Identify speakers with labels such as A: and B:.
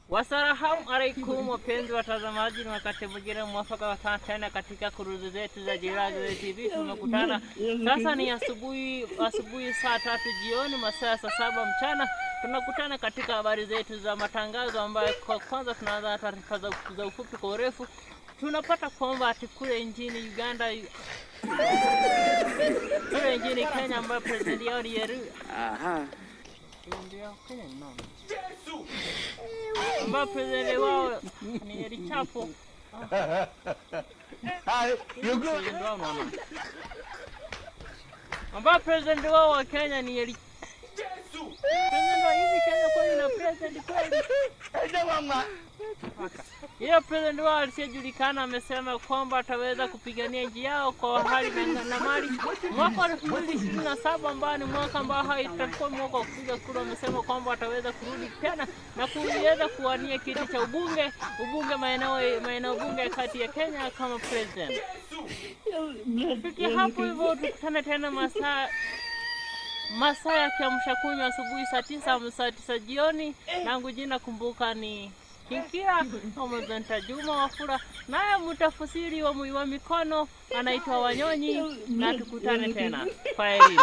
A: Wasalamu alaikum wapenzi watazamaji, na wakati mwingine mwafaka wa tena katika kurudu zetu za Jiraga TV. Tumekutana sasa, ni asubuhi saa 3 jioni, masaa saa 7 mchana. Tunakutana katika habari zetu za matangazo, ambayo kwa kwanza tunaanza taarifa za ufupi kwa urefu. Tunapata kwamba ati kule nchini Uganda, kule nchini Kenya, ambapo president yao ni ambapo president wao ni Richapo. Ambapo president wao wa Kenya ni president wa hivi Kenya, kwani na president kweli? Hiyo president wao aliyejulikana amesema kwamba ataweza kupigania nchi yao kwa hali na mali. Mwaka 2027 ambao ni mwaka ambao haitakuwa mwaka wa kupiga kura, amesema kwamba ataweza kurudi tena na kuweza kuwania kiti cha ubunge maeneo bunge kati ya Kenya kama president. Kufikia hapo hivyo, tukutane tena masaa ya kiamsha kunywa asubuhi saa 9 jioni. Langu jina kumbuka ni Kinkia Omozanta Juma Wafula, naye mtafsiri wa mikono anaitwa Wanyonyi, na tukutane tena. Kwaherini.